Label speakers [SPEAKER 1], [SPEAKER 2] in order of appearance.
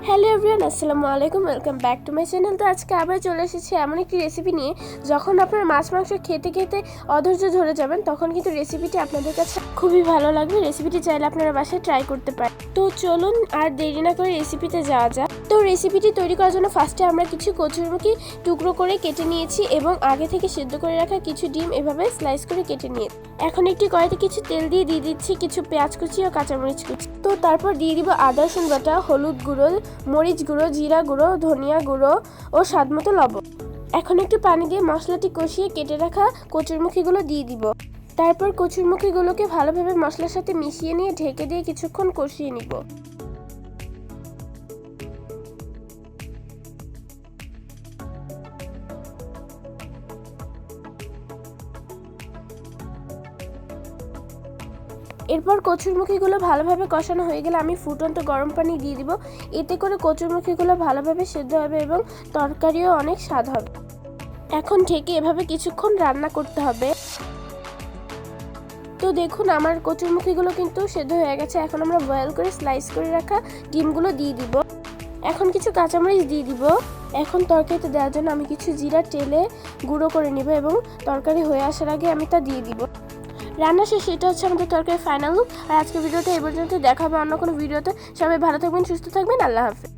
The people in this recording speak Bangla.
[SPEAKER 1] হ্যালো এভরিওয়ান, আসসালামু আলাইকুম। Welcome back to my channel. তো আজকে আবার চলে এসেছি এমন একটি রেসিপি নিয়ে, যখন আপনার মাছ মাংস খেতে খেতে অধৈর্য ধরে যাবেন, তখন কিন্তু রেসিপিটি আপনাদের কাছে খুবই ভালো লাগবে। রেসিপিটি চাইলে আপনারা বাসায় ট্রাই করতে পারেন। তো চলুন আর দেরি না করে রেসিপিতে যাওয়া যাক। তো রেসিপিটি তৈরি করার জন্য ফার্স্টে আমরা কিছু কচুরমুখী টুকরো করে কেটে নিয়েছি এবং আগে থেকে সিদ্ধ করে রাখা কিছু ডিম এভাবে স্লাইস করে কেটে নিয়ে এখন একটি কড়াইতে কিছু তেল দিয়ে দিচ্ছি কিছু পেঁয়াজ কুচি ও কাঁচামরিচ কুচি। তো তারপর দিয়ে দিব আদা রসুন বাটা, হলুদ গুঁড়ো, মরিচ গুঁড়ো, জিরা গুঁড়ো, ধনিয়া গুঁড়ো ও স্বাদমতো লবণ। এখন একটু পানি দিয়ে মশলাটি কষিয়ে কেটে রাখা কচুরমুখীগুলো দিয়ে দিব। তারপর কচুরমুখীগুলোকে ভালোভাবে মশলার সাথে মিশিয়ে নিয়ে ঢেকে দিয়ে কিছুক্ষণ কষিয়ে নিব। এরপর কচুরমুখীগুলো ভালোভাবে কষানো হয়ে গেলে আমি ফুটন্ত গরম পানি দিয়ে দিব। এতে করে কচুরমুখীগুলো ভালোভাবে সেদ্ধ হবে এবং তরকারিও অনেক স্বাদ হবে। এখন ঢেকে এভাবে কিছুক্ষণ রান্না করতে হবে। তো দেখুন আমার কচুরমুখীগুলো কিন্তু সেদ্ধ হয়ে গেছে। এখন আমরা বয়েল করে স্লাইস করে রাখা ডিমগুলো দিয়ে দিব। এখন কিছু কাঁচামরিচ দিয়ে দিব। এখন তরকারিতে দেওয়ার জন্য আমি কিছু জিরা টেলে গুঁড়ো করে নিব এবং তরকারি হয়ে আসার আগে আমি তা দিয়ে দিব। রান্না শেষে এটা হচ্ছে আমাদের তরকারি ফাইনাল লুক। আর আজকের ভিডিওটা এই পর্যন্ত, দেখা হবে অন্য কোনো ভিডিওতে। সবাই ভালো থাকবেন, সুস্থ থাকবেন, আল্লাহ হাফেজ।